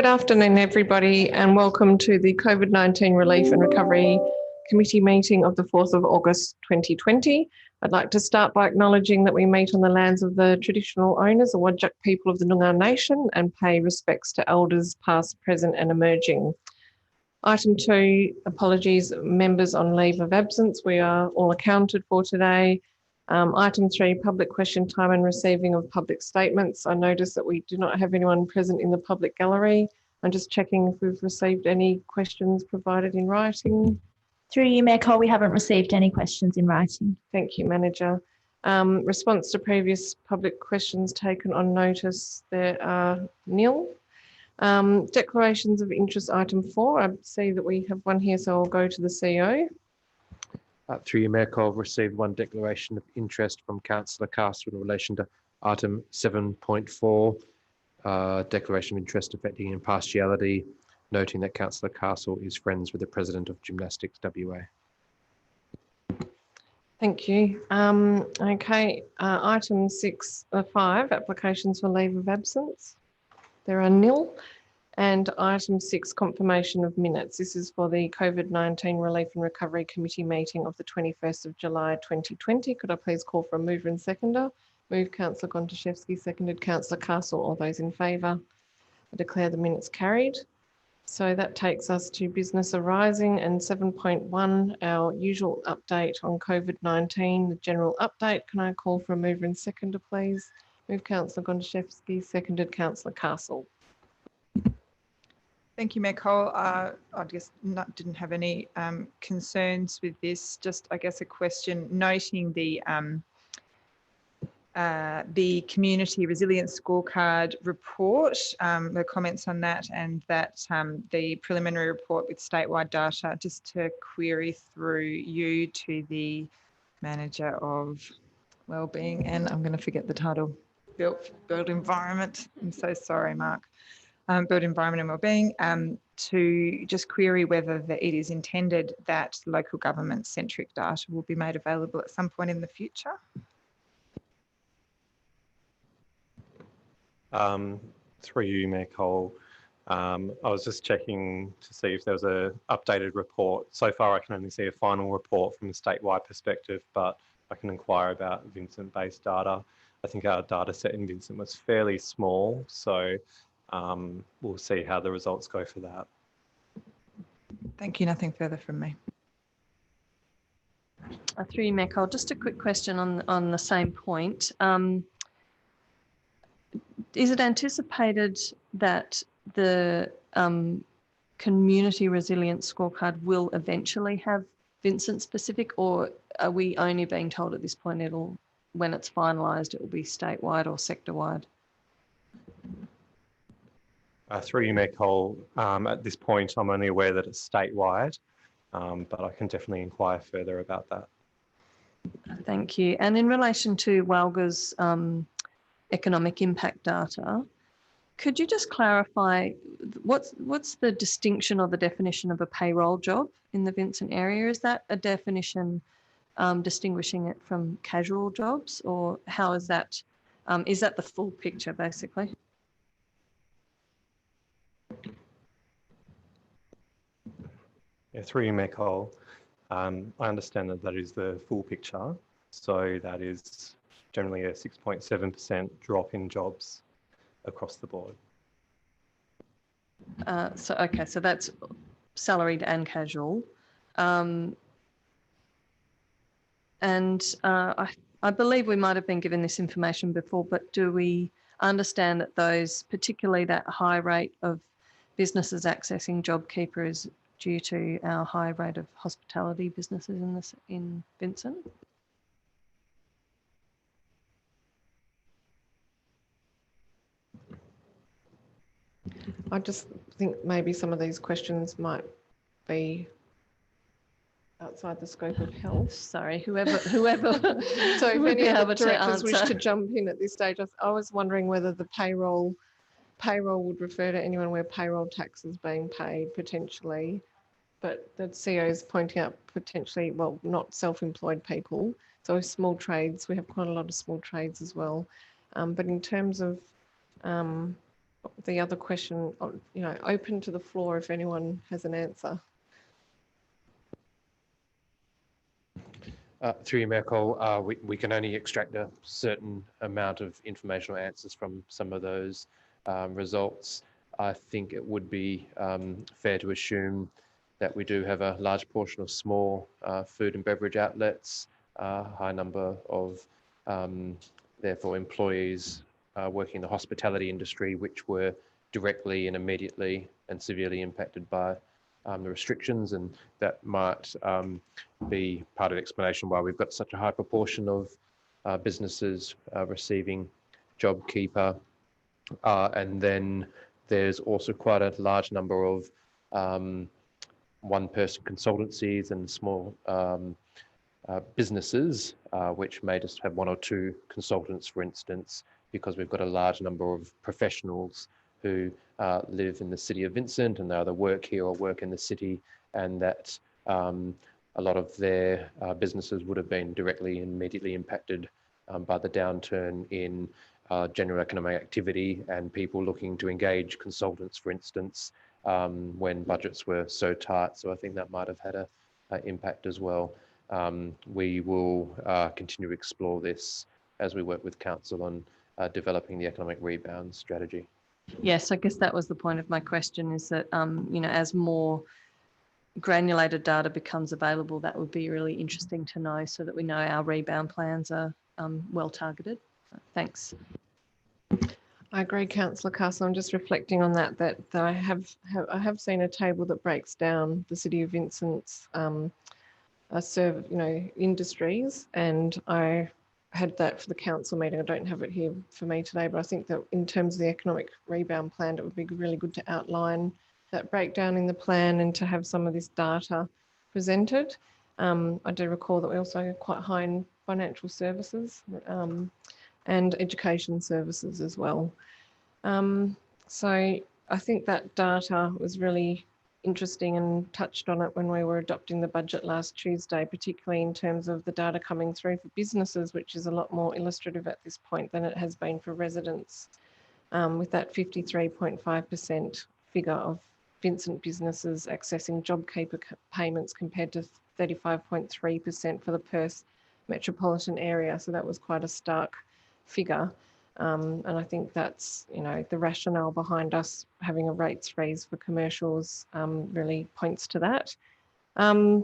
Good afternoon, everybody, and welcome to the COVID-19 Relief and Recovery Committee meeting of the 4th of August 2020. I'd like to start by acknowledging that we meet on the lands of the traditional owners, the Whadjuk people of the Noongar Nation, and pay respects to elders past, present and emerging. Item 2, apologies, members on leave of absence. We are all accounted for today. Item 3, public question time and receiving of public statements. I notice that we do not have anyone present in the public gallery. I'm just checking if we've received any questions provided in writing. Through you, Mayor Cole, we haven't received any questions in writing. Thank you, Manager. Response to previous public questions taken on notice, there are nil. Declarations of interest, item 4. I see that we have one here, so I'll go to the CEO. Through you, Mayor Cole, I've received one declaration of interest from Councillor Castle in relation to item 7.4, declaration of interest affecting impartiality, noting that Councillor Castle is friends with the President of Gymnastics WA. Thank you. Okay, item 5, applications for leave of absence. There are nil. And item 6, confirmation of minutes. This is for the COVID-19 Relief and Recovery Committee meeting of the 21st of July 2020. Could I please call for a mover and seconder? Move Councillor Gontaszewski, seconded Councillor Castle. All those in favour? I declare the minutes carried. So that takes us to business arising and 7.1, our usual update on COVID-19, the general update. Can I call for a mover and seconder, please? Move Councillor Gontaszewski, seconded Councillor Castle. Thank you, Mayor Cole. I just didn't have any concerns with this. Just, I guess, a question noting the community resilience scorecard report, the comments on that, and that the preliminary report with statewide data. Just to query through you to the manager of wellbeing, and I'm going to forget the title. Built environment. I'm so sorry, Mark. Built environment and wellbeing, to just query whether it is intended that local government centric data will be made available at some point in the future. Through you, Mayor Cole, I was just checking to see if there was an updated report. So far, I can only see a final report from a statewide perspective, but I can inquire about Vincent-based data. I think our data set in Vincent was fairly small, so we'll see how the results go for that. Thank you. Nothing further from me. Through you, Mayor Cole, just a quick question on the same point. Is it anticipated that the community resilience scorecard will eventually have Vincent specific, or are we only being told at this point when it's finalised, it will be statewide or sector-wide? Through you, Mayor Cole, at this point, I'm only aware that it's statewide, but I can definitely inquire further about that. Thank you. And in relation to WALGA's economic impact data, could you just clarify what's the distinction or the definition of a payroll job in the Vincent area? Is that a definition distinguishing it from casual jobs, or how is that the full picture basically? Yeah, through you, Mayor Cole, I understand that is the full picture. So that is generally a 6.7% drop in jobs across the board. So that's salaried and casual. I believe we might have been given this information before, but do we understand that those, particularly that high rate of businesses accessing JobKeeper, is due to our high rate of hospitality businesses in Vincent? I just think maybe some of these questions might be outside the scope of health. Sorry, whoever. So if any other directors wish to jump in at this stage, I was wondering whether the payroll would refer to anyone where payroll tax is being paid potentially, but the CEO is pointing out potentially, well, not self-employed people. So small trades, we have quite a lot of small trades as well. But in terms of the other question, open to the floor if anyone has an answer. Through you, Mayor Cole, we can only extract a certain amount of information or answers from some of those results. I think it would be fair to assume that we do have a large portion of small food and beverage outlets, a high number of, therefore, employees working in the hospitality industry, which were directly and immediately and severely impacted by the restrictions, and that might be part of the explanation why we've got such a high proportion of businesses receiving JobKeeper. And then there's also quite a large number of one-person consultancies and small businesses, which may just have one or two consultants, for instance, because we've got a large number of professionals who live in the city of Vincent and they either work here or work in the city, and that a lot of their businesses would have been directly and immediately impacted by the downturn in general economic activity and people looking to engage consultants, for instance, when budgets were so tight. So I think that might have had an impact as well. We will continue to explore this as we work with Council on developing the economic rebound strategy. Yes, I guess that was the point of my question, is that, as more granulated data becomes available, that would be really interesting to know so that we know our rebound plans are well targeted. Thanks. I agree, Councillor Castle. I'm just reflecting on that I have seen a table that breaks down the City of Vincent's industries, and I had that for the council meeting. I don't have it here for me today, but I think that in terms of the economic rebound plan, it would be really good to outline that breakdown in the plan and to have some of this data presented. I do recall that we also are quite high in financial services and education services as well. So I think that data was really interesting and touched on it when we were adopting the budget last Tuesday, particularly in terms of the data coming through for businesses, which is a lot more illustrative at this point than it has been for residents, with that 53.5% figure of Vincent businesses accessing JobKeeper payments compared to 35.3% for the Perth metropolitan area. So that was quite a stark figure. And I think that's, the rationale behind us having a rates freeze for commercials really points to that. I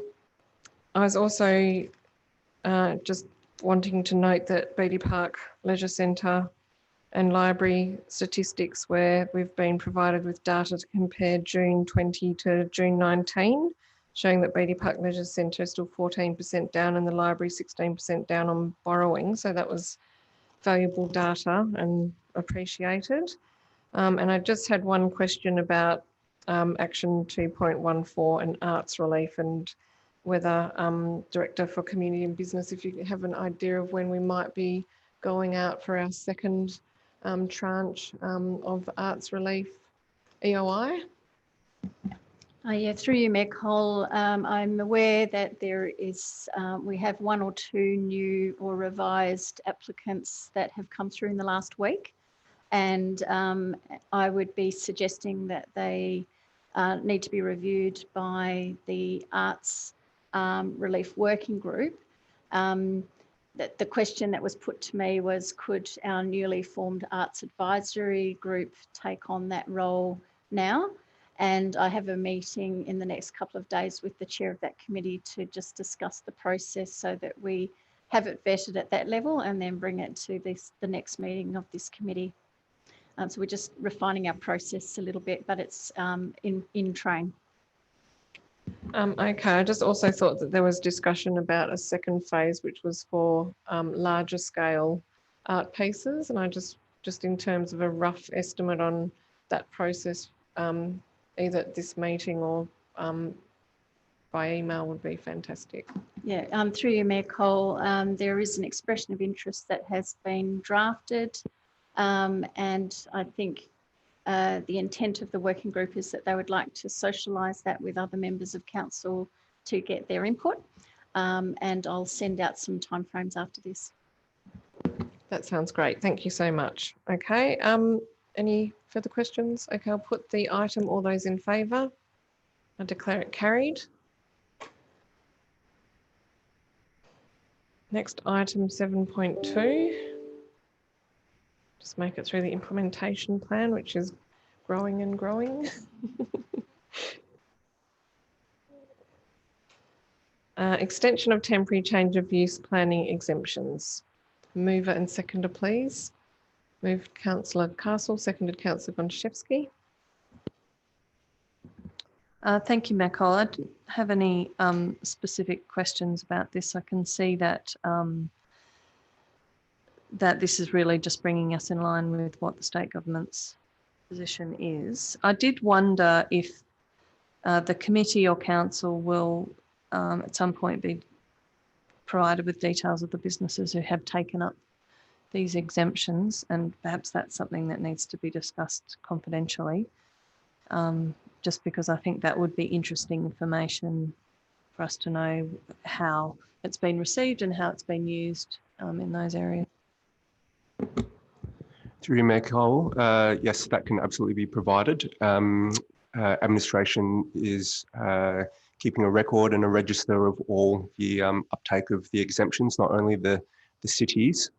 was also just wanting to note that Beatty Park Leisure Centre and library statistics, where we've been provided with data to compare June 20 to June 19, showing that Beatty Park Leisure Centre is still 14% down and the library 16% down on borrowing. So that was valuable data and appreciated. And I just had one question about action 2.14 and arts relief, and whether Director for Community and Business, if you have an idea of when we might be going out for our second tranche of arts relief EOI. Yeah, through you, Mayor Cole, I'm aware that there is, we have one or two new or revised applicants that have come through in the last week, and I would be suggesting that they need to be reviewed by the Arts Relief Working Group. The question that was put to me was, could our newly formed Arts Advisory Group take on that role now? And I have a meeting in the next couple of days with the chair of that committee to just discuss the process so that we have it vetted at that level and then bring it to the next meeting of this committee. So we're just refining our process a little bit, but it's in train. Okay, I just also thought that there was discussion about a second phase, which was for larger scale art pieces. And I just in terms of a rough estimate on that process, either at this meeting or by email would be fantastic. Yeah, through you, Mayor Cole, there is an expression of interest that has been drafted, and I think the intent of the working group is that they would like to socialise that with other members of council to get their input, and I'll send out some timeframes after this. That sounds great. Thank you so much. Okay, any Further questions? Okay, I'll put the item. All those in favour? I declare it carried. Next item 7.2. Just make it through the implementation plan, which is growing and growing. Extension of temporary change of use planning exemptions. Mover and seconder, please. Moved Councillor Castle, seconded Councillor Gonchevsky. Thank you, Macol. I didn't have any specific questions about this. I can see that that this is really just bringing us in line with what the state government's position is. I did wonder if the committee or council will at some point be provided with details of the businesses who have taken up these exemptions, and perhaps that's something that needs to be discussed confidentially, just because I think that would be interesting information for us to know how it's been received and how it's been used in those areas. Through you, Mayor Cole, yes, that can absolutely be provided. Administration is keeping a record and a register of all the uptake of the exemptions, not only the city's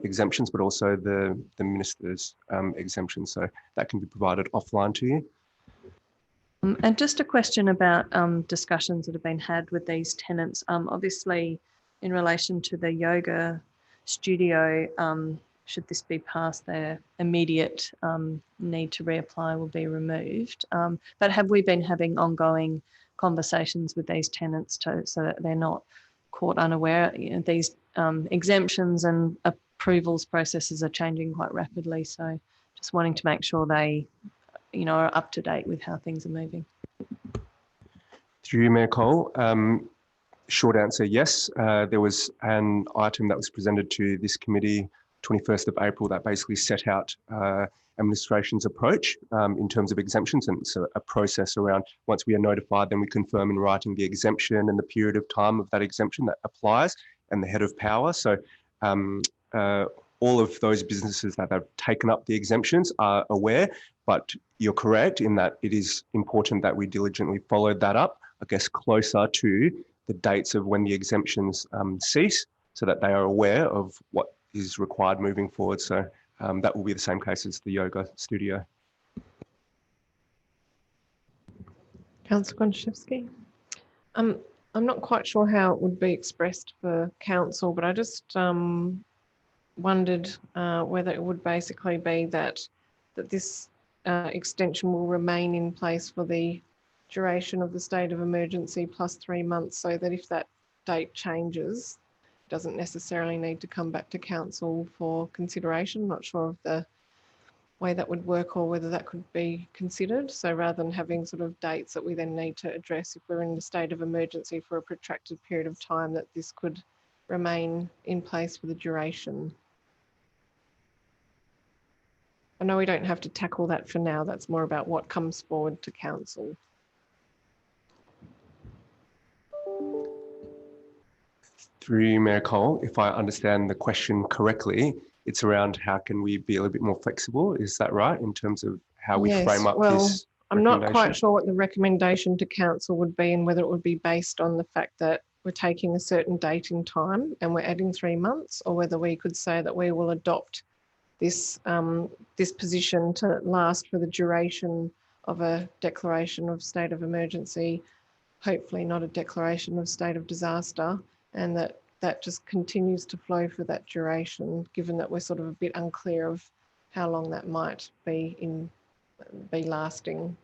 exemptions, but also the minister's exemptions. So that can be provided offline to you. And just a question about discussions that have been had with these tenants. Obviously, in relation to the yoga studio, should this be passed, their immediate need to reapply will be removed. But have we been having ongoing conversations with these tenants so that they're not caught unaware? You know, these exemptions and approvals processes are changing quite rapidly. So just wanting to make sure they, you know, are up to date with how things are moving. Through you, Mayor Cole, short answer, yes. There was an item that was presented to this committee 21st of April that basically set out administration's approach in terms of exemptions, and so a process around once we are notified, then we confirm in writing the exemption and the period of time of that exemption that applies and the head of power. So all of those businesses that have taken up the exemptions are aware, but you're correct in that it is important that we diligently follow that up, I guess, closer to the dates of when the exemptions cease, so that they are aware of what is required moving forward. So that will be the same case as the yoga studio. Councillor Gonchevsky. I'm not quite sure how it would be expressed for council, but I just wondered whether it would basically be that this extension will remain in place for the duration of the state of emergency plus 3 months, so that if that date changes, it doesn't necessarily need to come back to council for consideration. I'm not sure of the way that would work or whether that could be considered. So rather than having sort of dates that we then need to address if we're in a state of emergency for a protracted period of time, that this could remain in place for the duration. I know we don't have to tackle that for now. That's more about what comes forward to council. Through you, Mayor Cole, if I understand the question correctly, it's around how can we be a little bit more flexible? Is that right, in terms of how we frame up this? I'm not quite sure what the recommendation to council would be and whether it would be based on the fact that we're taking a certain date in time and we're adding 3 months, or whether we could say that we will adopt this this position to last for the duration of a declaration of state of emergency, hopefully not a declaration of state of disaster, and that just continues to flow for that duration, given that we're sort of a bit unclear of how long that might be lasting.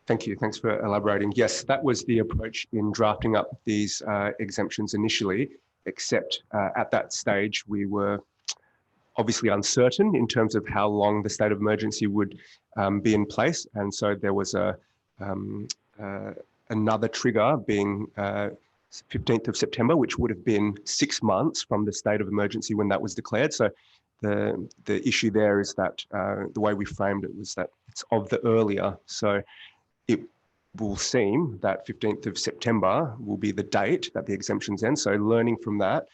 Thank you. Thanks for elaborating. Yes, that was the approach in drafting up these exemptions initially, except at that stage we were obviously uncertain in terms of how long the state of emergency would be in place. And so there was another trigger being 15th of September, which would have been 6 months from the state of emergency when that was declared. So the issue there is that the way we framed it was that it's of the earlier. So it will seem that 15th of September will be the date that the exemptions end. So learning from that,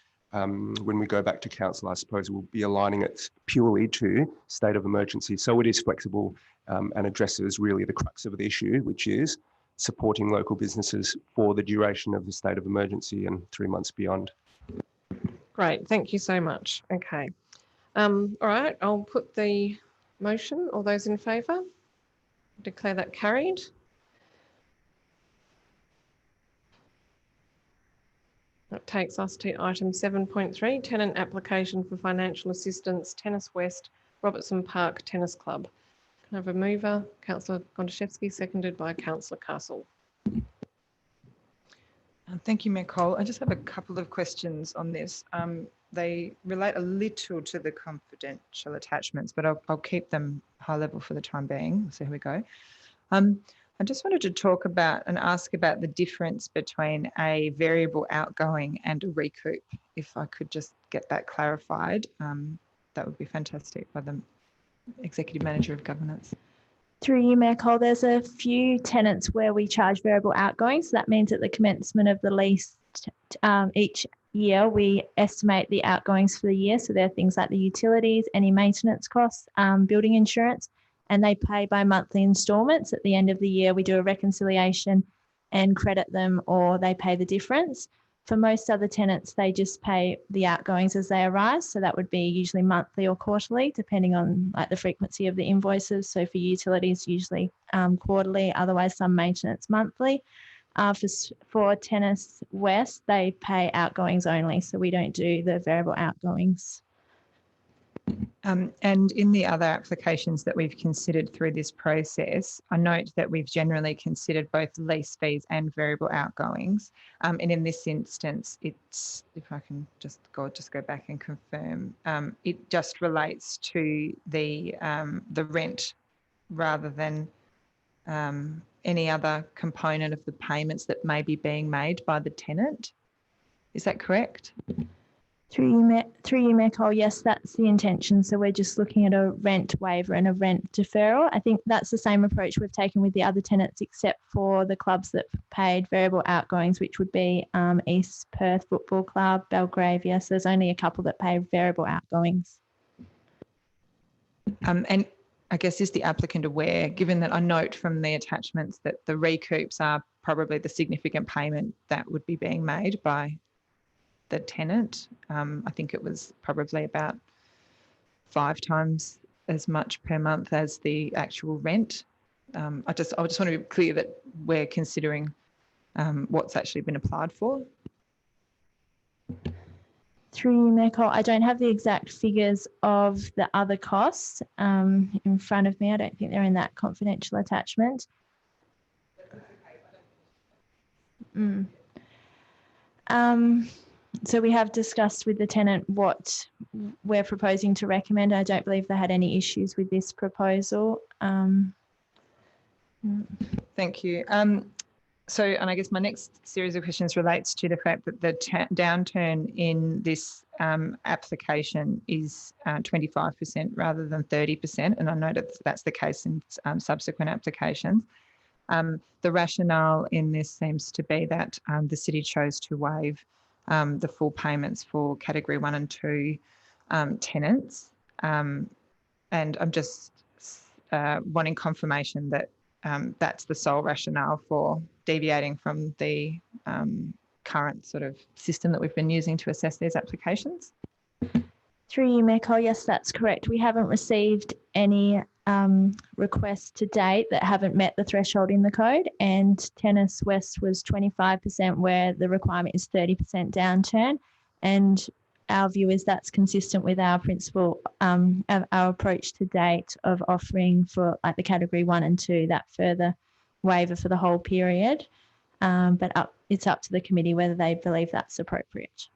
when we go back to council, I suppose we'll be aligning it purely to state of emergency. So it is flexible and addresses really the crux of the issue, which is supporting local businesses for the duration of the state of emergency and 3 months beyond. Great, thank you so much. Okay. All right, I'll put the motion. All those in favour? Declare that carried. That takes us to item 7.3, tenant application for financial assistance, Tennis West, Robertson Park Tennis Club. Can I have a mover? Councillor Gondaszewski, seconded by Councillor Castle. Thank you, Mayor Cole. I just have a couple of questions on this. They relate a little to the confidential attachments, but I'll keep them high level for the time being. So here we go. I just wanted to talk about and ask about the difference between a variable outgoing and a recoup. If I could just get that clarified, that would be fantastic by the Executive Manager of Governance. Through you, Mayor Cole, there's a few tenants where we charge variable outgoings. So that means at the commencement of the lease each year, we estimate the outgoings for the year. So there are things like the utilities, any maintenance costs, building insurance, and they pay by monthly instalments. At the end of the year, we do a reconciliation and credit them, or they pay the difference. For most other tenants, they just pay the outgoings as they arise. So that would be usually monthly or quarterly, depending on like the frequency of the invoices. So for utilities, usually quarterly, otherwise some maintenance monthly. For Tennis West, they pay outgoings only. So we don't do the variable outgoings. And in the other applications that we've considered through this process, I note that we've generally considered both lease fees and variable outgoings. And in this instance, it's, if I can just go back and confirm, it just relates to the rent rather than any other component of the payments that may be being made by the tenant. Is that correct? Through you, Mayor Cole, yes, that's the intention. So we're just looking at a rent waiver and a rent deferral. I think that's the same approach we've taken with the other tenants, except for the clubs that paid variable outgoings, which would be East Perth Football Club, Belgravia. So there's only a couple that pay variable outgoings. And I guess, is the applicant aware, given that I note from the attachments that the recoups are probably the significant payment that would be being made by the tenant? I think it was probably about 5 times as much per month as the actual rent. I just want to be clear that we're considering what's actually been applied for. Through you, Mayor Cole, I don't have the exact figures of the other costs in front of me. I don't think they're in that confidential attachment. So we have discussed with the tenant what we're proposing to recommend. I don't believe they had any issues with this proposal. Thank you. So, and I guess my next series of questions relates to the fact that the downturn in this application is 25% rather than 30%. And I know that that's the case in subsequent applications. The rationale in this seems to be that the city chose to waive the full payments for category 1 and 2 tenants. And I'm just wanting confirmation that that's the sole rationale for deviating from the current sort of system that we've been using to assess these applications. Through you, Mayor Cole, yes, that's correct. We haven't received any requests to date that haven't met the threshold in the code, and Tennis West was 25%, where the requirement is 30% downturn. And our view is that's consistent with our principle, our approach to date of offering for like the category 1 and 2 that further waiver for the whole period. But it's up to the committee whether they believe that's appropriate.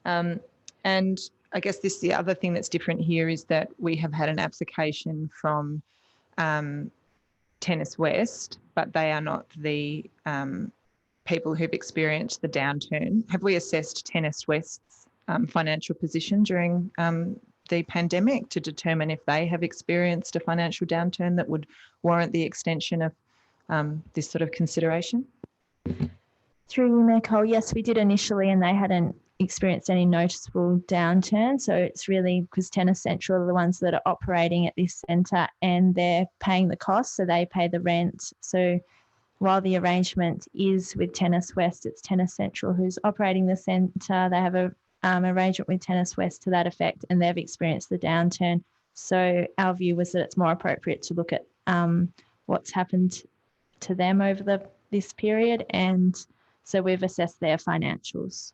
And I guess the other thing that's different here is that we have had an application from Tennis West, but they are not the people who've experienced the downturn. Have we assessed Tennis West's financial position during the pandemic to determine if they have experienced a financial downturn that would warrant the extension of this sort of consideration? Through you, Mayor Cole, yes, we did initially, and they hadn't experienced any noticeable downturn. So it's really because Tennis Central are the ones that are operating at this centre and they're paying the cost, so they pay the rent. So while the arrangement is with Tennis West, it's Tennis Central who's operating the centre. They have a arrangement with Tennis West to that effect, and they've experienced the downturn. So our view was that it's more appropriate to look at what's happened to them over this period, and so we've assessed their financials.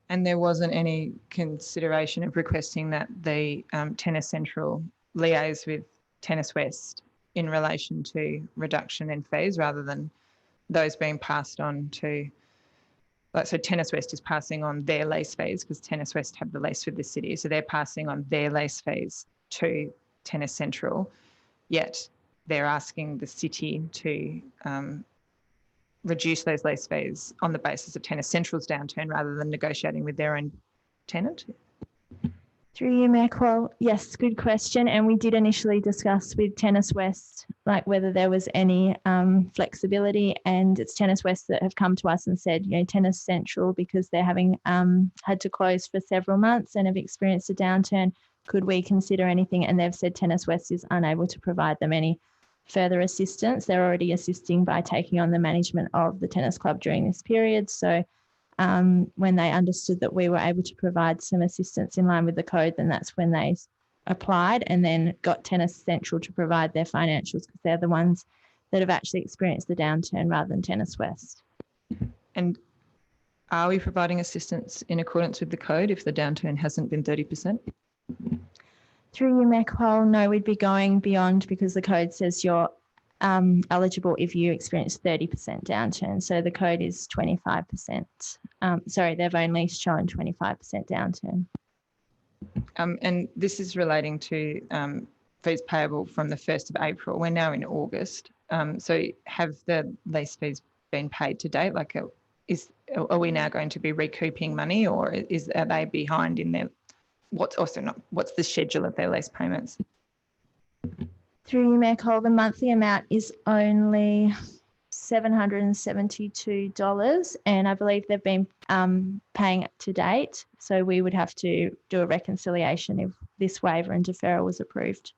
And there wasn't any consideration of requesting that the Tennis Central liaise with Tennis West in relation to reduction in fees rather than those being passed on to, so Tennis West is passing on their lease fees because Tennis West have the lease with the city. So they're passing on their lease fees to Tennis Central, yet they're asking the city to reduce those lease fees on the basis of Tennis Central's downturn rather than negotiating with their own tenant. Through you, Mayor Quell. Yes, good question. And we did initially discuss with Tennis West, like whether there was any flexibility, and it's Tennis West that have come to us and said, you know, Tennis Central, because they're having had to close for several months and have experienced a downturn, could we consider anything? And they've said Tennis West is unable to provide them any further assistance. They're already assisting by taking on the management of the tennis club during this period. So when they understood that we were able to provide some assistance in line with the code, then that's when they applied and then got Tennis Central to provide their financials, because they're the ones that have actually experienced the downturn rather than Tennis West. And are we providing assistance in accordance with the code if the downturn hasn't been 30%? Through you, Mayor Quell, no, we'd be going beyond, because the code says you're eligible if you experience 30% downturn. So the code is 25%. Sorry, they've only shown 25% downturn. And this is relating to fees payable from the 1st of April. We're now in August. So have the lease fees been paid to date? Like, are we now going to be recouping money, or are they behind in their, what's the schedule of their lease payments? Through you, Mayor Cole, the monthly amount is only $772, and I believe they've been paying it to date. So we would have to do a reconciliation if this waiver and deferral was approved.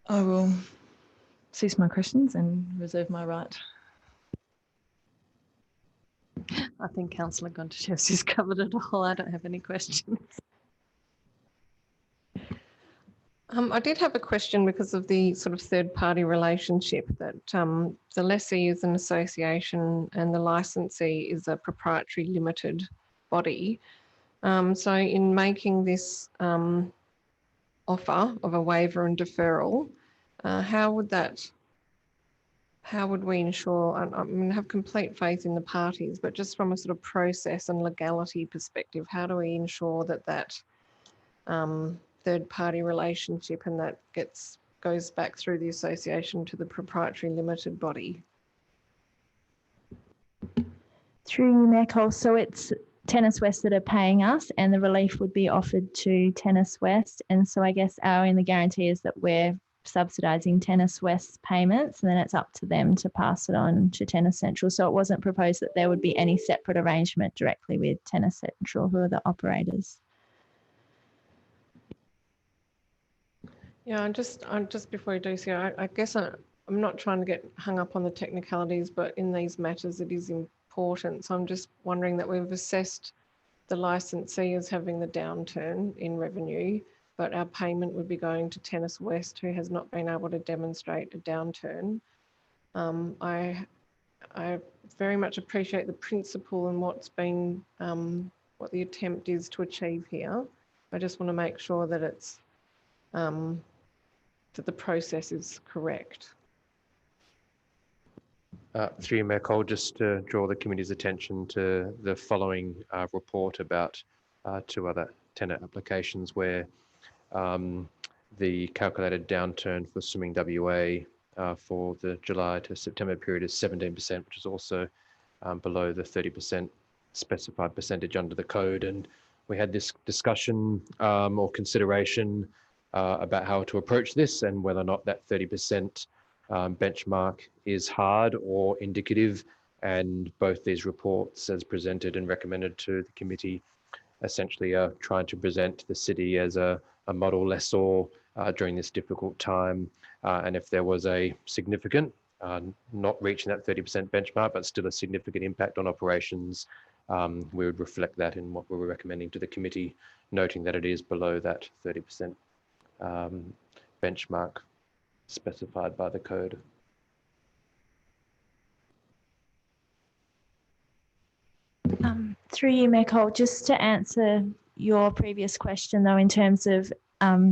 I will cease my questions and reserve my right. I think Councillor Gontashevsky's covered it all. I don't have any questions. I did have a question because of the sort of third-party relationship that the lessee is an association and the licensee is a proprietary limited body. So in making this offer of a waiver and deferral, how would we ensure, I mean, have complete faith in the parties, but just from a sort of process and legality perspective, how do we ensure that third-party relationship and that goes back through the association to the proprietary limited body? Through you, Mayor Cole, so it's Tennis West that are paying us, and the relief would be offered to Tennis West. And so I guess our only guarantee is that we're subsidising Tennis West's payments, and then it's up to them to pass it on to Tennis Central. So it wasn't proposed that there would be any separate arrangement directly with Tennis Central, who are the operators. Yeah, just before you do so, I guess I'm not trying to get hung up on the technicalities, but in these matters it is important. So I'm just wondering that we've assessed the licensee as having the downturn in revenue, but our payment would be going to Tennis West, who has not been able to demonstrate a downturn. I very much appreciate the principle and what's been, what the attempt is to achieve here. I just want to make sure that it's that the process is correct. Through you, Mayor Cole, just to draw the committee's attention to the following report about two other tenant applications where the calculated downturn for Swimming WA for the July to September period is 17%, which is also below the 30% specified percentage under the code. And we had this discussion or consideration about how to approach this and whether or not that 30% benchmark is hard or indicative. And both these reports, as presented and recommended to the committee, essentially are trying to present the city as a model lessor during this difficult time. And if there was a significant, not reaching that 30% benchmark, but still a significant impact on operations, we would reflect that in what we were recommending to the committee, noting that it is below that 30% benchmark specified by the code. Through you, Mayor Cole, just to answer your previous question, though, in terms of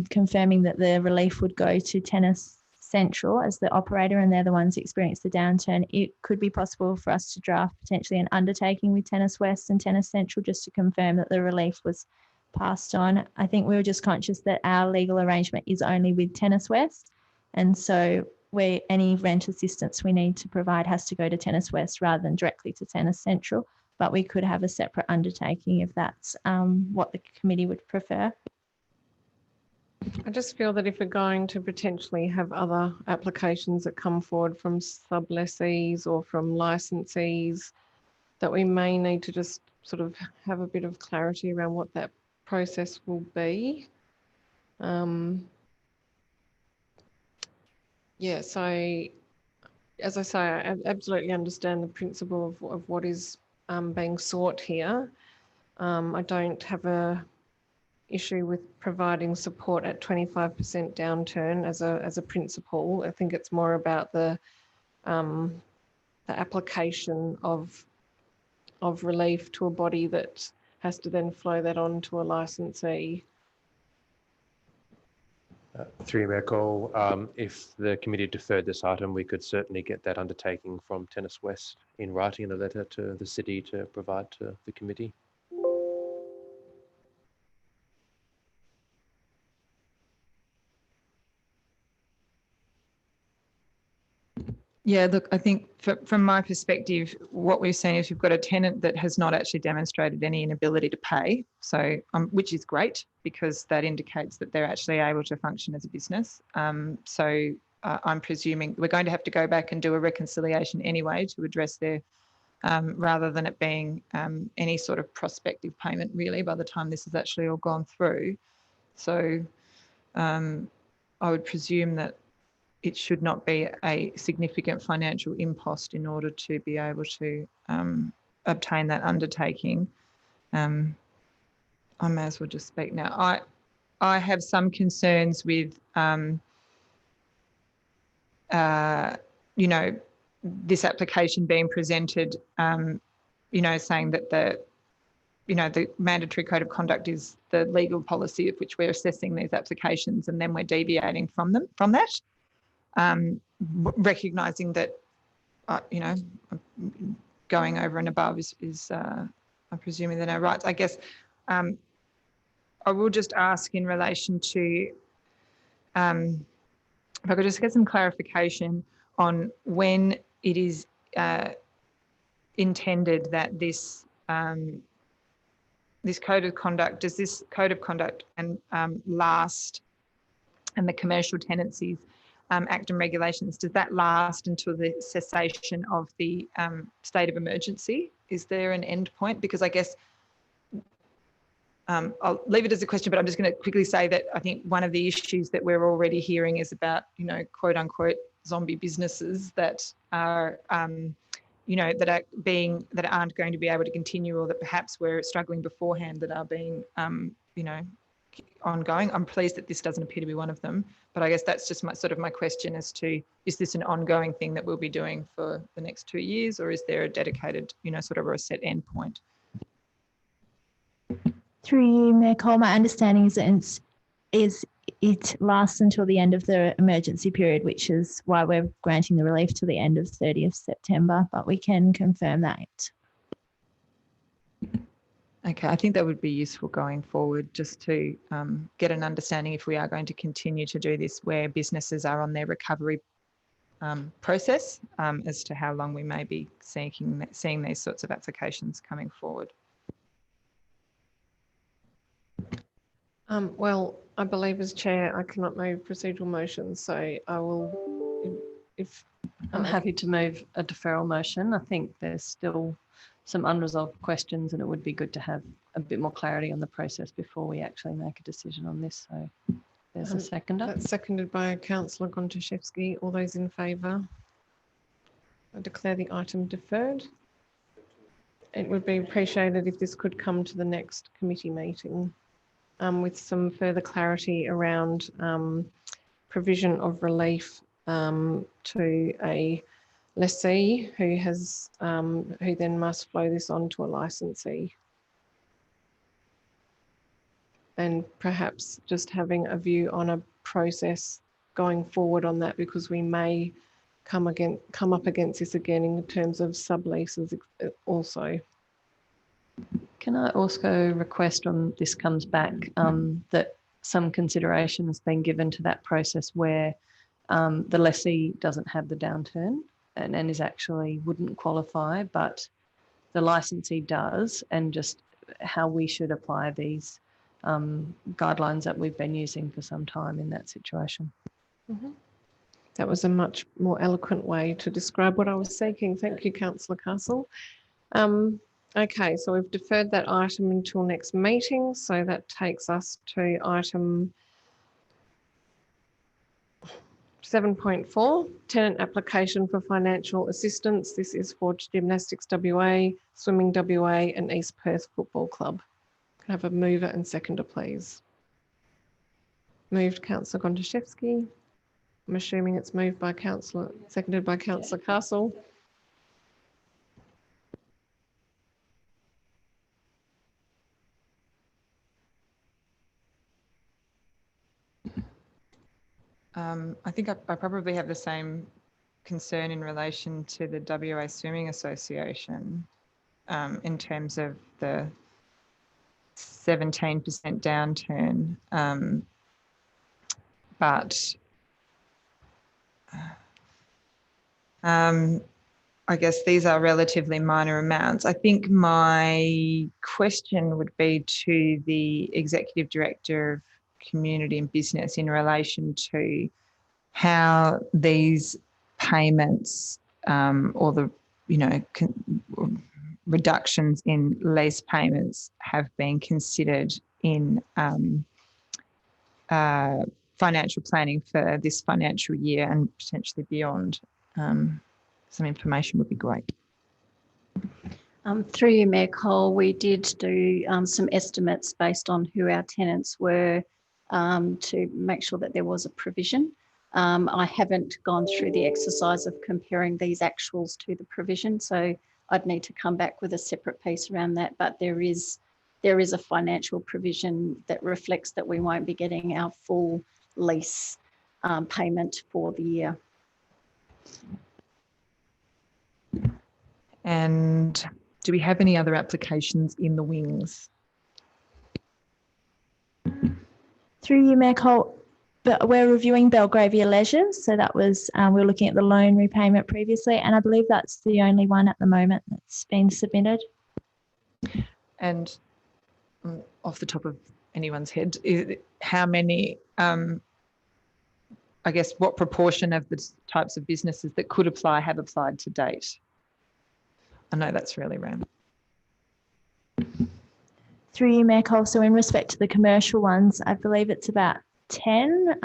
confirming that the relief would go to Tennis Central as the operator and they're the ones experienced the downturn, it could be possible for us to draft potentially an undertaking with Tennis West and Tennis Central just to confirm that the relief was passed on. I think we were just conscious that our legal arrangement is only with Tennis West, and so where any rent assistance we need to provide has to go to Tennis West rather than directly to Tennis Central. But we could have a separate undertaking if that's what the committee would prefer. I just feel that if we're going to potentially have other applications that come forward from sublessees or from licensees, that we may need to just sort of have a bit of clarity around what that process will be. Yeah, so as I say, I absolutely understand the principle of what is being sought here. I don't have a issue with providing support at 25% downturn as a principle. I think it's more about the application of relief to a body that has to then flow that on to a licensee. Through you, Mayor Cole, if the committee deferred this item, we could certainly get that undertaking from Tennis West in writing in a letter to the city to provide to the committee. Yeah, look, I think from my perspective, what we've seen is we've got a tenant that has not actually demonstrated any inability to pay, so which is great because that indicates that they're actually able to function as a business. I'm presuming we're going to have to go back and do a reconciliation anyway to address their, rather than it being any sort of prospective payment really by the time this has actually all gone through. So I would presume that it should not be a significant financial impost in order to be able to obtain that undertaking. I may as well just speak now. I have some concerns with, you know, this application being presented, you know, saying that the mandatory code of conduct is the legal policy of which we're assessing these applications, and then we're deviating from that. Recognising that, you know, going over and above is I'm presuming they're no rights. I guess I will just ask in relation to, if I could just get some clarification on when it is intended that this this code of conduct, does this code of conduct and last, and the commercial tenancies Act and regulations, does that last until the cessation of the state of emergency? Is there an end point? Because I guess I'll leave it as a question, but I'm just going to quickly say that I think one of the issues that we're already hearing is about, you know, quote unquote zombie businesses that are, you know, that aren't going to be able to continue, or that perhaps were struggling beforehand that are being, you know, ongoing. I'm pleased that this doesn't appear to be one of them, but I guess that's just my question as to, is this an ongoing thing that we'll be doing for the next 2 years, or is there a dedicated, you know, sort of a set end point? Through you, Mayor Cole, my understanding is it lasts until the end of the emergency period, which is why we're granting the relief to the end of 30th September, but we can confirm that. Okay, I think that would be useful going forward, just to get an understanding if we are going to continue to do this where businesses are on their recovery process, as to how long we may be seeing these sorts of applications coming forward. Well, I believe as chair, I cannot move procedural motions, so I will, if I'm happy to move a deferral motion. I think there's still some unresolved questions and it would be good to have a bit more clarity on the process before we actually make a decision on this. So there's a seconder. That's seconded by Councillor Gontaszewski. All those in favour? I declare the item deferred. It would be appreciated if this could come to the next committee meeting with some further clarity around provision of relief to a lessee who has who then must flow this on to a licensee. And perhaps just having a view on a process going forward on that, because we may come up against this again in terms of subleases also. Can I also request when this comes back that some consideration has been given to that process where the lessee doesn't have the downturn and is actually wouldn't qualify, but the licensee does, and just how we should apply these guidelines that we've been using for some time in that situation. Mm-hmm. That was a much more eloquent way to describe what I was seeking. Thank you, Councillor Castle. Okay, so we've deferred that item until next meeting. So that takes us to item 7.4, tenant application for financial assistance. This is for Gymnastics WA, Swimming WA and East Perth Football Club. Can I have a mover and seconder, please? Moved, Councillor Gontaszewski. I'm assuming it's moved by Councillor, seconded by Councillor Castle. I think I probably have the same concern in relation to the WA Swimming Association in terms of the 17% downturn. But I guess these are relatively minor amounts. I think my question would be to the Executive Director of Community and Business in relation to how these payments or the, reductions in lease payments have been considered in financial planning for this financial year and potentially beyond. Some information would be great. Through you, Mayor Cole, we did do some estimates based on who our tenants were to make sure that there was a provision. I haven't gone through the exercise of comparing these actuals to the provision, so I'd need to come back with a separate piece around that, but there is a financial provision that reflects that we won't be getting our full lease payment for the year. And do we have any other applications in the wings? Through you, Mayor Cole, but we're reviewing Belgravia Leisure. So that was, we were looking at the loan repayment previously, and I believe that's the only one at the moment that's been submitted. And off the top of anyone's head, how many, I guess, what proportion of the types of businesses that could apply have applied to date? I know that's really random. Through you, Mayor Cole, so in respect to the commercial ones, I believe it's about 10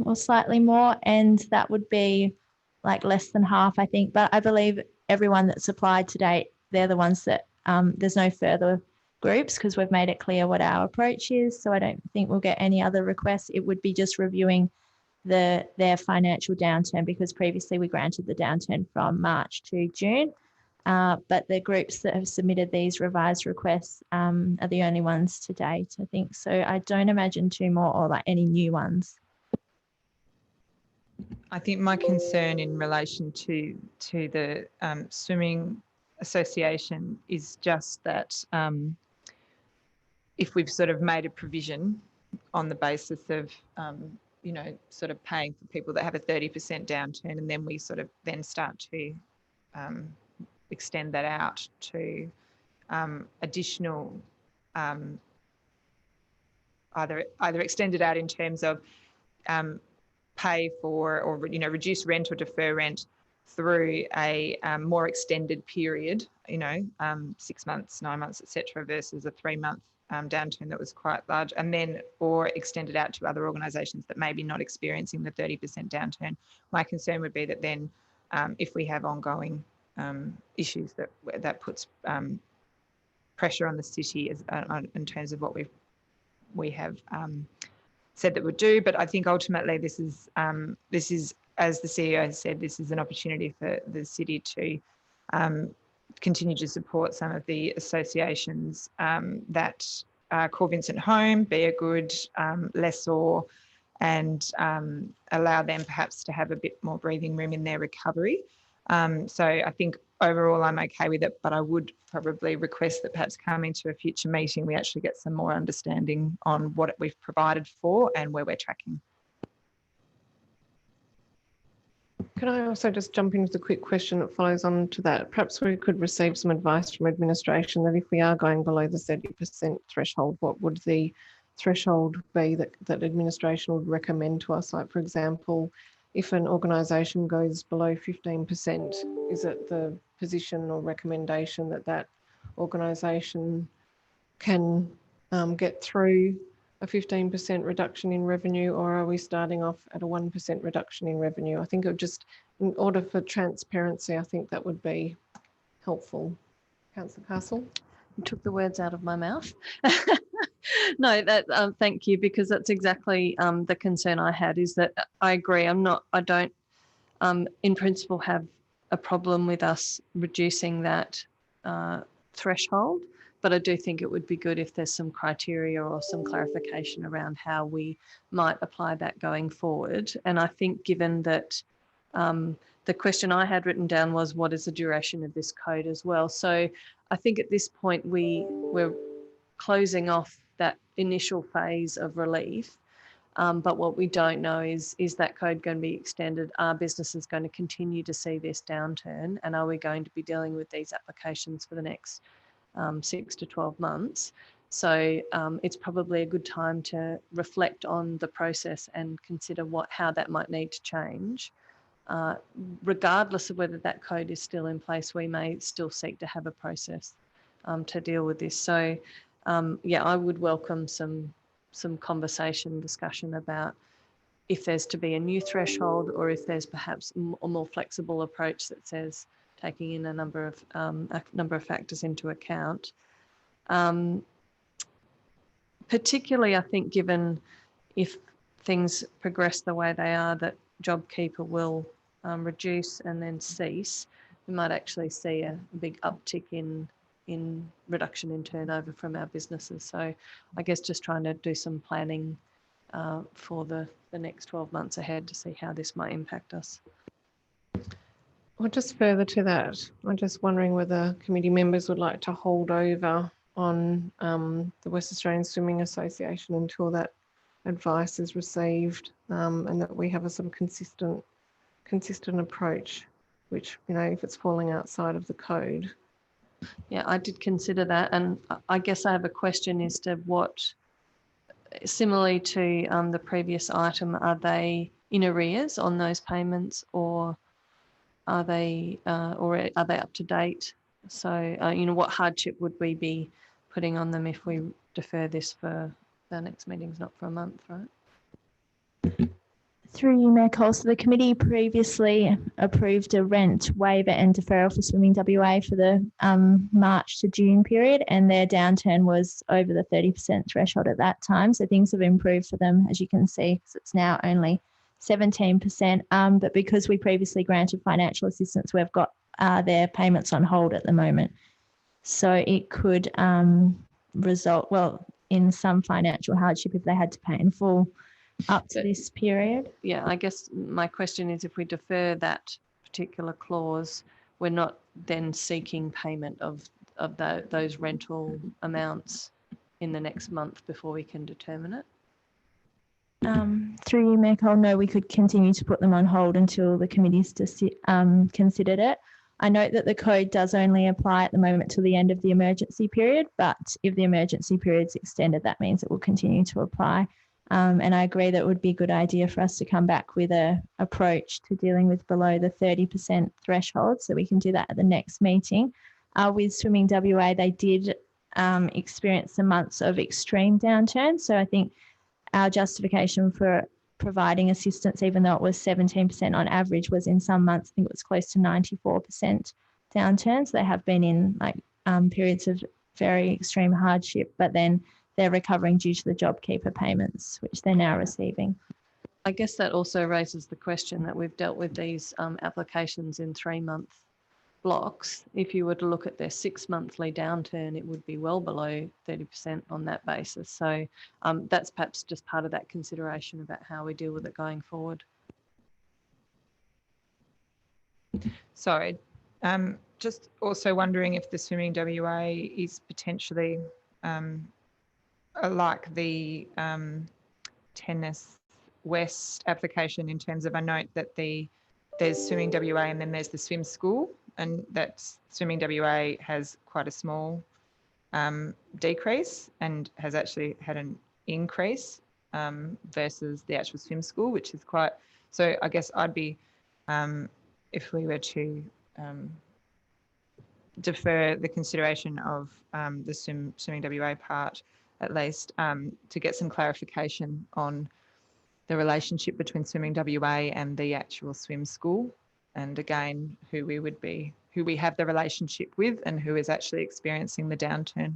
or slightly more, and that would be like less than half, I think. But I believe everyone that's applied to date, they're the ones that there's no further groups because we've made it clear what our approach is. So I don't think we'll get any other requests. It would be just reviewing their financial downturn, because previously we granted the downturn from March to June. But the groups that have submitted these revised requests are the only ones to date, I think. So I don't imagine two more or like any new ones. I think my concern in relation to the Swimming Association is just that if we've sort of made a provision on the basis of, sort of paying for people that have a 30% downturn, and then we sort of then start to extend that out to additional, either extend it out in terms of pay for or reduce rent or defer rent through a more extended period, 6 months, 9 months, etc., versus a 3-month downturn that was quite large, and then or extended out to other organisations that may be not experiencing the 30% downturn. My concern would be that then if we have ongoing issues that puts pressure on the city in terms of what we have said that we'd do. But I think ultimately this is, as the CEO said, this is an opportunity for the city to continue to support some of the associations that call Vincent home, be a good lessor, and allow them perhaps to have a bit more breathing room in their recovery. So I think overall I'm okay with it, but I would probably request that perhaps coming to a future meeting, we actually get some more understanding on what we've provided for and where we're tracking. Can I also just jump into the quick question that follows on to that? Perhaps we could receive some advice from administration that if we are going below the 30% threshold, what would the threshold be that administration would recommend to us? Like, for example, if an organisation goes below 15%, is it the position or recommendation that organisation can get through a 15% reduction in revenue, or are we starting off at a 1% reduction in revenue? I think it would just, in order for transparency, I think that would be helpful. Councillor Castle? You took the words out of my mouth. No, thank you, because that's exactly the concern I had, is that I agree. I don't in principle have a problem with us reducing that threshold, but I do think it would be good if there's some criteria or some clarification around how we might apply that going forward. And I think given that the question I had written down was, what is the duration of this code as well? So I think at this point we're closing off that initial phase of relief. But what we don't know is that code going to be extended? Are businesses going to continue to see this downturn? And are we going to be dealing with these applications for the next 6 to 12 months? So it's probably a good time to reflect on the process and consider how that might need to change. Regardless of whether that code is still in place, we may still seek to have a process to deal with this. So yeah, I would welcome some discussion about if there's to be a new threshold, or if there's perhaps a more flexible approach that says taking in a number of factors into account. Particularly, I think, given if things progress the way they are, that JobKeeper will reduce and then cease, we might actually see a big uptick in reduction in turnover from our businesses. So I guess just trying to do some planning for the next 12 months ahead to see how this might impact us. Well, just further to that, I'm just wondering whether committee members would like to hold over on the West Australian Swimming Association until that advice is received, and that we have a sort of consistent approach, which, if it's falling outside of the code. Yeah, I did consider that, and I guess I have a question as to what, similarly to the previous item, are they in arrears on those payments, or are they up to date? So, what hardship would we be putting on them if we defer this for the next meeting's not for a month, right? Through you, Mayor Cole, so the committee previously approved a rent waiver and deferral for Swimming WA for the March to June period, and their downturn was over the 30% threshold at that time. So things have improved for them, as you can see, because it's now only 17%. But because we previously granted financial assistance, we've got their payments on hold at the moment. So it could result, in some financial hardship if they had to pay in full up to this period. Yeah, I guess my question is, if we defer that particular clause, we're not then seeking payment of those rental amounts in the next month before we can determine it? Through you, Mayor Cole, no, we could continue to put them on hold until the committee's considered it. I note that the code does only apply at the moment to the end of the emergency period, but if the emergency period is extended, that means it will continue to apply. And I agree that it would be a good idea for us to come back with a approach to dealing with below the 30% threshold. So we can do that at the next meeting. With Swimming WA, they did experience some months of extreme downturn. So I think our justification for providing assistance, even though it was 17% on average, was in some months, I think it was close to 94% downturns. They have been in periods of very extreme hardship, but then they're recovering due to the JobKeeper payments, which they're now receiving. I guess that also raises the question that we've dealt with these applications in 3-month blocks. If you were to look at their 6-monthly downturn, it would be well below 30% on that basis. So that's perhaps just part of that consideration about how we deal with it going forward. Sorry, just also wondering if the Swimming WA is potentially like the Tennis West application in terms of, I note that there's Swimming WA and then there's the swim school, and that Swimming WA has quite a small decrease and has actually had an increase versus the actual swim school, which is quite, so I guess I'd be, if we were to defer the consideration of the Swimming WA part, at least to get some clarification on the relationship between Swimming WA and the actual swim school, and again, who we have the relationship with and who is actually experiencing the downturn.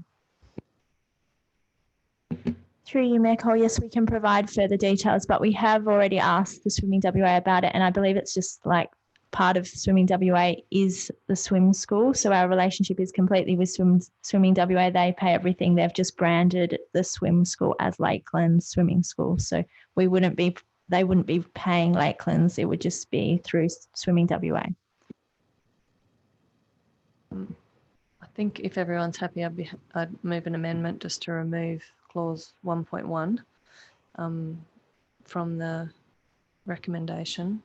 Through you, Mayor Cole, yes, we can provide further details, but we have already asked the Swimming WA about it, and I believe it's just like part of Swimming WA is the swim school. So our relationship is completely with Swimming WA. They pay everything. They've just branded the swim school as Lakeland Swimming School. So they wouldn't be paying Lakelands. It would just be through Swimming WA. I think if everyone's happy, I'd move an amendment just to remove clause 1.1 from the recommendation.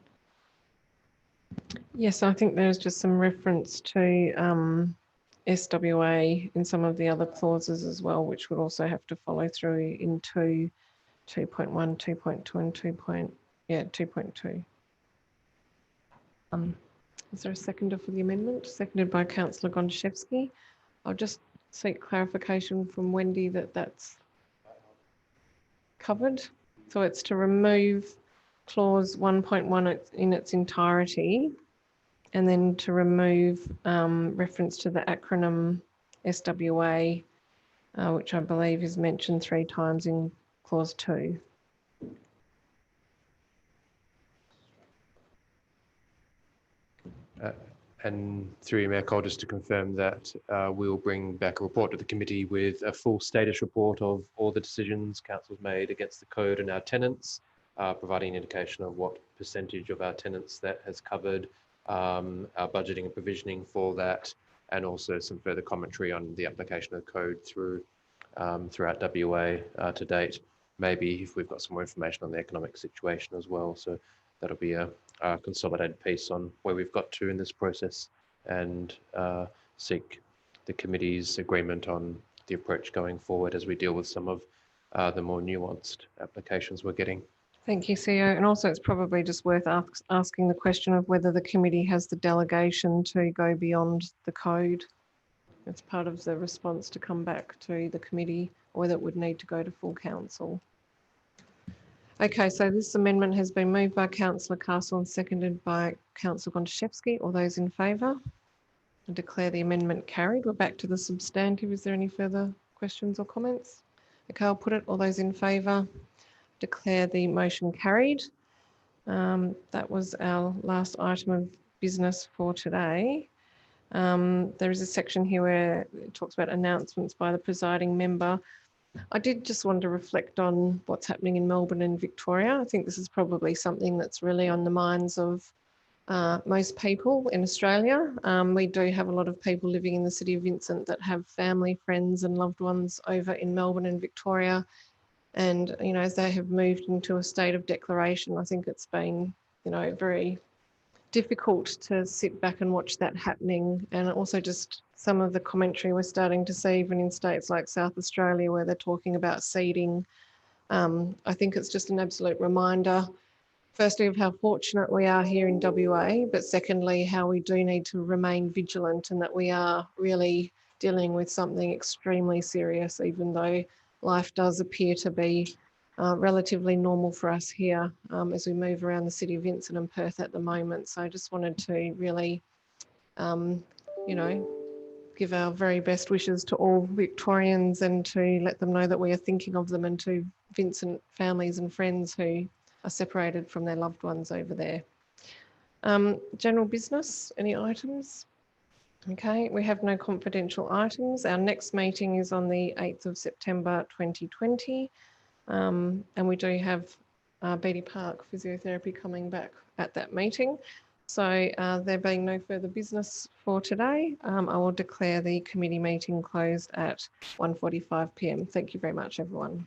Yes, I think there's just some reference to SWA in some of the other clauses as well, which would also have to follow through into 2.1, 2.2 and 2.2. Is there a seconder for the amendment? Seconded by Councillor Gondaszewski. I'll just seek clarification from Wendy that that's covered. So it's to remove clause 1.1 in its entirety, and then to remove reference to the acronym SWA, which I believe is mentioned 3 times in clause 2. And through you, Mayor Cole, just to confirm that we'll bring back a report to the committee with a full status report of all the decisions council's made against the code and our tenants, providing an indication of what percentage of our tenants that has covered, our budgeting and provisioning for that, and also some further commentary on the application of the code throughout WA to date. Maybe if we've got some more information on the economic situation as well. So that'll be a consolidated piece on where we've got to in this process, and seek the committee's agreement on the approach going forward as we deal with some of the more nuanced applications we're getting. Thank you, CEO. And also it's probably just worth asking the question of whether the committee has the delegation to go beyond the code. It's part of the response to come back to the committee, or whether it would need to go to full council. Okay, so this amendment has been moved by Councillor Castle and seconded by Councillor Gondaszewski. All those in favour? I declare the amendment carried. We're back to the substantive. Is there any further questions or comments? Okay, I'll put it. All those in favour? Declare the motion carried. That was our last item of business for today. There is a section here where it talks about announcements by the presiding member. I did just want to reflect on what's happening in Melbourne and Victoria. I think this is probably something that's really on the minds of most people in Australia. We do have a lot of people living in the city of Vincent that have family, friends and loved ones over in Melbourne and Victoria. And, you know, as they have moved into a state of declaration, I think it's been, you know, very difficult to sit back and watch that happening. And also just some of the commentary we're starting to see even in states like South Australia, where they're talking about ceding I think it's just an absolute reminder, firstly, of how fortunate we are here in WA, but secondly, how we do need to remain vigilant and that we are really dealing with something extremely serious, even though life does appear to be relatively normal for us here as we move around the city of Vincent and Perth at the moment. So I just wanted to really, you know, give our very best wishes to all Victorians and to let them know that we are thinking of them, and to Vincent families and friends who are separated from their loved ones over there. General business, any items? Okay, we have no confidential items. Our next meeting is on the 8th of September 2020. And we do have Beatty Park Physiotherapy coming back at that meeting. So there being no further business for today, I will declare the committee meeting closed at 1:45 p.m. Thank you very much, everyone.